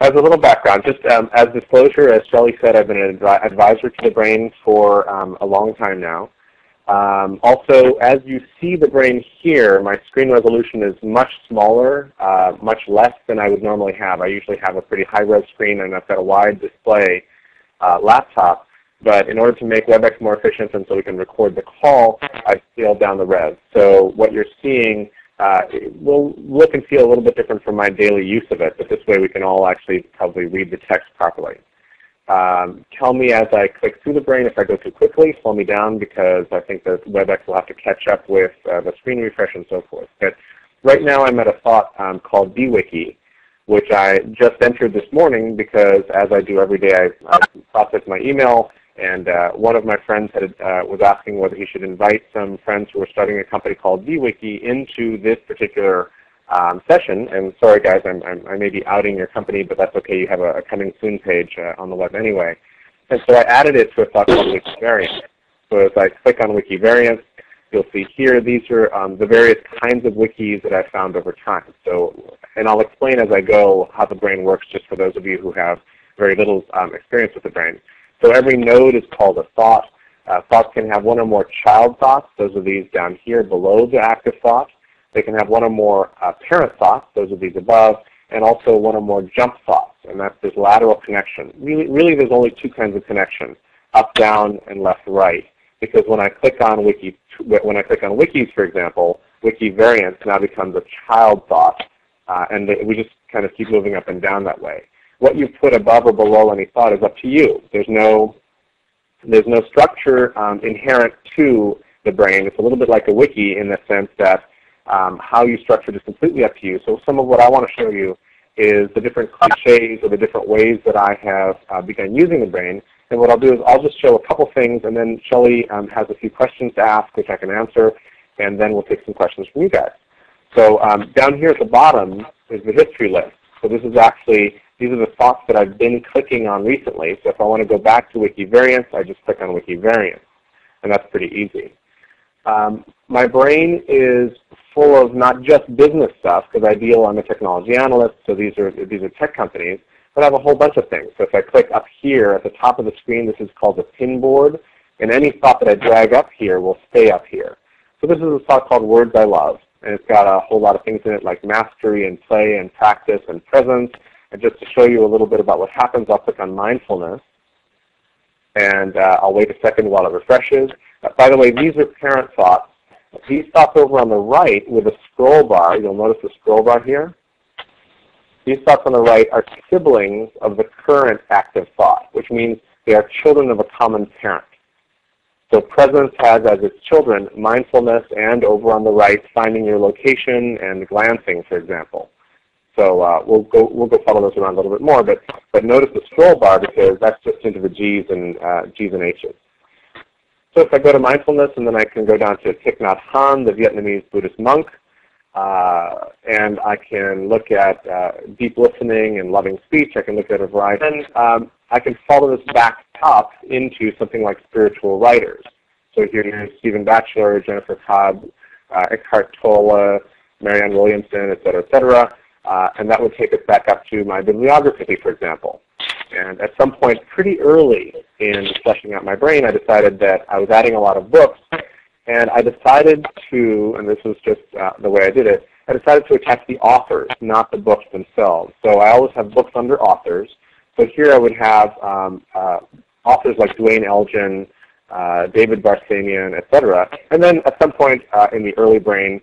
As a little background, just as disclosure, as Shelley said, I've been an advisor to the brain for a long time now. Also, as you see the brain here, my screen resolution is much smaller, much less than I would normally have. I usually have a pretty high-res screen, and I've got a wide display laptop. But in order to make WebEx more efficient and so we can record the call, I scaled down the res. So what you're seeing will look and feel a little bit different from my daily use of it, but this way we can all actually probably read the text properly. Tell me as I click through the brain if I go too quickly, slow me down because I think that WebEx will have to catch up with the screen refresh and so forth. But right now I'm at a thought called bwiki, which I just entered this morning because as I do every day I process my email, and one of my friends was asking whether he should invite some friends who are starting a company called bwiki into this particular session. And sorry guys, I may be outing your company, but that's okay. You have a coming soon page on the web anyway. And so I added it to a thought called Wikivariants. So as I click on Wikivariants, you'll see here these are the various kinds of wikis that I've found over time. So, and I'll explain as I go how the brain works just for those of you who have very little experience with the brain. So every node is called a thought. Thoughts can have one or more child thoughts. Those are these down here below the active thought. They can have one or more parent thoughts. Those are these above. And also one or more jump thoughts. And that's this lateral connection. Really there's only two kinds of connection, up, down, and left, right. Because when I click on wikis, for example, Wikivariants now becomes a child thought. And we just kind of keep moving up and down that way. What you put above or below any thought is up to you. There's no structure inherent to the brain. It's a little bit like a wiki in the sense that how you structure it is completely up to you. So some of what I want to show you is the different cliches or the different ways that I have begun using the brain. And what I'll do is I'll just show a couple things, and then Shelley has a few questions to ask, which I can answer, and then we'll take some questions from you guys. So down here at the bottom is the history list. So this is actually, these are the thoughts that I've been clicking on recently. So if I want to go back to Wikivariants, I just click on Wikivariants. And that's pretty easy. My brain is full of not just business stuff, because I deal, I'm a technology analyst, so these are tech companies, but I have a whole bunch of things. So if I click up here at the top of the screen, this is called a pin board, and any thought that I drag up here will stay up here. So this is a thought called Words I Love, and it's got a whole lot of things in it like mastery and play and practice and presence. And just to show you a little bit about what happens, I'll click on mindfulness, and I'll wait a second while it refreshes. By the way, these are parent thoughts. These thoughts over on the right with a scroll bar, you'll notice the scroll bar here. These thoughts on the right are siblings of the current active thought, which means they are children of a common parent. So presence has as its children mindfulness, and over on the right, finding your location and glancing, for example. So we'll go follow those around a little bit more, but notice the scroll bar because that's just into the G's and H's. So if I go to mindfulness, and then I can go down to Thich Nhat Hanh, the Vietnamese Buddhist monk, and I can look at deep listening and loving speech. I can look at a variety. And I can follow this back up into something like spiritual writers. So here's Stephen Batchelor, Jennifer Cobb, Eckhart Tolle, Marianne Williamson, et cetera, and that would take us back up to my bibliography, for example. And at some point pretty early in fleshing out my brain, I decided that I was adding a lot of books, and I decided to, and this was just the way I did it, I decided to attack the authors, not the books themselves. So I always have books under authors. So here I would have authors like Duane Elgin, David Barsamian, et cetera. And then at some point in the early brain,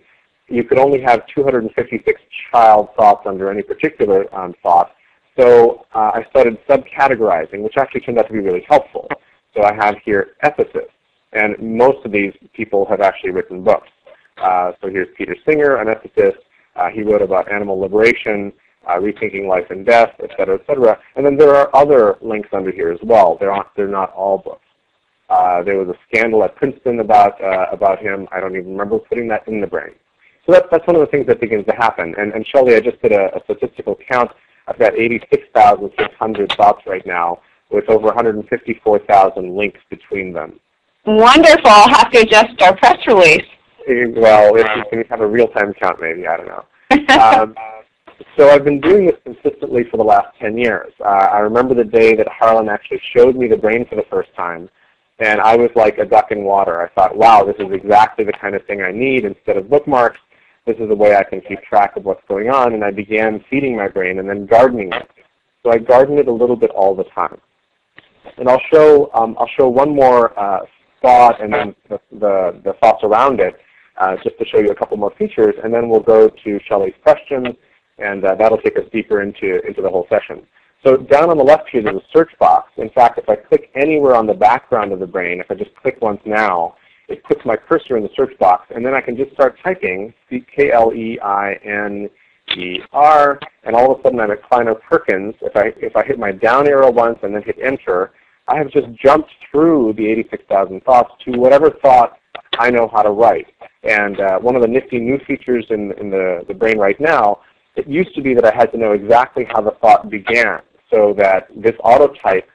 you could only have 256 child thoughts under any particular thought. So I started subcategorizing, which actually turned out to be really helpful. So I have here ethicists, and most of these people have actually written books. So here's Peter Singer, an ethicist. He wrote about animal liberation, rethinking life and death, et cetera, et cetera. And then there are other links under here as well. They're not all books. There was a scandal at Princeton about him. I don't even remember putting that in the brain. So that's one of the things that begins to happen. And Shelley, I just did a statistical count. I've got 86,600 thoughts right now with over 154,000 links between them. Wonderful. I'll have to adjust our press release. Well, if you can have a real-time count maybe, I don't know. So I've been doing this consistently for the last 10 years. I remember the day that Harlan actually showed me the brain for the first time, and I was like a duck in water. I thought, wow, this is exactly the kind of thing I need. Instead of bookmarks, this is a way I can keep track of what's going on, and I began feeding my brain and then gardening it. So I garden it a little bit all the time. And I'll show one more thought and then the thoughts around it, just to show you a couple more features, and then we'll go to Shelley's questions, and that'll take us deeper into the whole session. So down on the left here, there's a search box. In fact, if I click anywhere on the background of the brain, if I just click once now, it puts my cursor in the search box, and then I can just start typing K-L-E-I-N-E-R, and all of a sudden I'm at Kleiner-Perkins. If I hit my down arrow once and then hit enter, I have just jumped through the 86,000 thoughts to whatever thought I know how to write. And one of the nifty new features in the brain right now, it used to be that I had to know exactly how the thought began, so that this autotype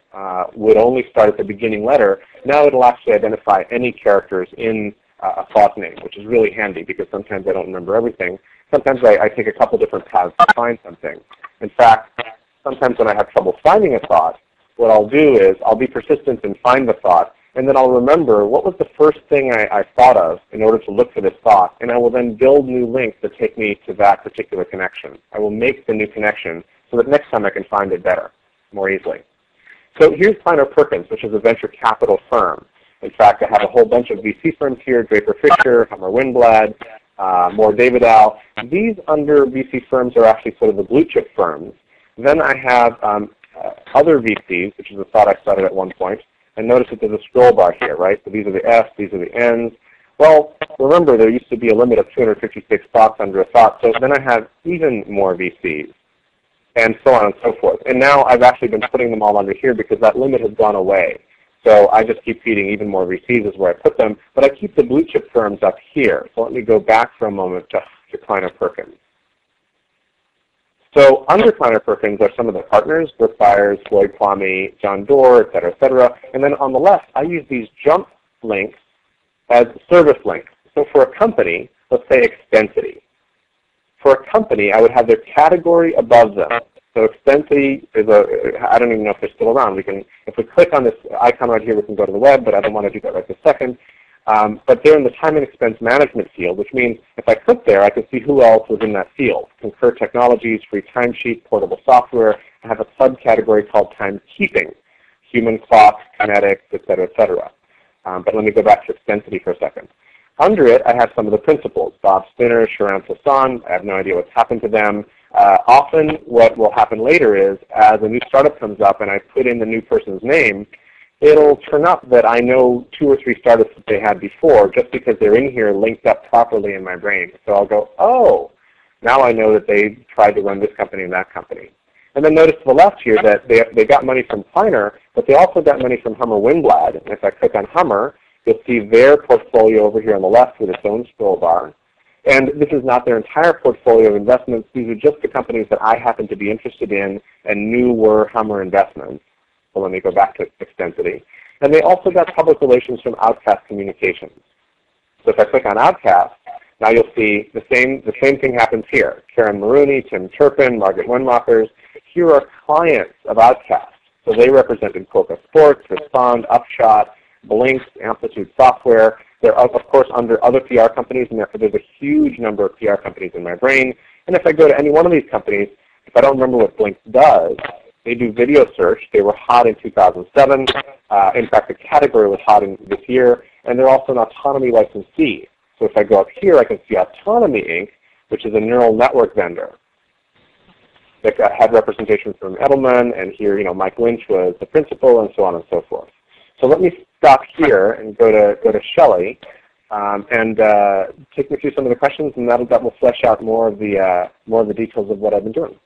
would only start at the beginning letter. Now it'll actually identify any characters in a thought name, which is really handy because sometimes I don't remember everything. Sometimes I take a couple different paths to find something. In fact, sometimes when I have trouble finding a thought, what I'll do is I'll be persistent and find the thought, and then I'll remember what was the first thing I thought of in order to look for this thought, and I will then build new links that take me to that particular connection. I will make the new connection so that next time I can find it better, more easily. So here's Kleiner-Perkins, which is a venture capital firm. In fact, I have a whole bunch of VC firms here, Draper Fisher, Hummer Winblad, Moore Davidow. These under VC firms are actually sort of the blue chip firms. Then I have other VCs, which is a thought I started at one point. And notice that there's a scroll bar here, right? So these are the F's, these are the N's. Well, remember there used to be a limit of 256 thoughts under a thought, so then I have even more VCs, and so on and so forth. And now I've actually been putting them all under here because that limit has gone away. So I just keep feeding even more VCs is where I put them, but I keep the blue chip firms up here. So let me go back for a moment to Kleiner-Perkins. So under Kleiner-Perkins are some of the partners, Brooke Byers, Floyd Kwame, John Doerr, et cetera, et cetera. And then on the left, I use these jump links as service links. So for a company, let's say Extensity. For a company, I would have their category above them. So Extensity is I don't even know if they're still around. If we click on this icon right here, we can go to the web, but I don't want to do that right this second. But they're in the time and expense management field, which means if I click there, I can see who else was in that field. Concur Technologies, Free Timesheet, Portable Software. I have a subcategory called Timekeeping, Human Clocks, Kinetics, et cetera, et cetera. But let me go back to Extensity for a second. Under it, I have some of the principals, Bob Spinner, Sharon Sasson. I have no idea what's happened to them. Often what will happen later is, as a new startup comes up and I put in the new person's name, it'll turn up that I know 2 or 3 startups that they had before just because they're in here linked up properly in my brain. So I'll go, oh, now I know that they tried to run this company and that company. And then notice to the left here that they got money from Kleiner, but they also got money from Hummer Winblad. And if I click on Hummer, you'll see their portfolio over here on the left with its own scroll bar. And this is not their entire portfolio of investments. These are just the companies that I happen to be interested in and knew were Hummer investments. So let me go back to Extensity. And they also got public relations from Outcast Communications. So if I click on Outcast, now you'll see the same thing happens here. Karen Maroney, Tim Turpin, Margaret Wenlockers. Here are clients of Outcast. So they represented Corpus Sports, Respond, Upshot, Blinks, Amplitude Software. They're, of course, under other PR companies, and therefore there's a huge number of PR companies in my brain. And if I go to any one of these companies, if I don't remember what Blinks does, they do video search. They were hot in 2007. In fact, the category was hot in this year. And they're also an autonomy licensee. So if I go up here, I can see Autonomy Inc., which is a neural network vendor that had representation from Edelman. And here, Mike Lynch was the principal, and so on and so forth. So let me stop here and go to Shelley and take me through some of the questions, and that will flesh out more of the details of what I've been doing.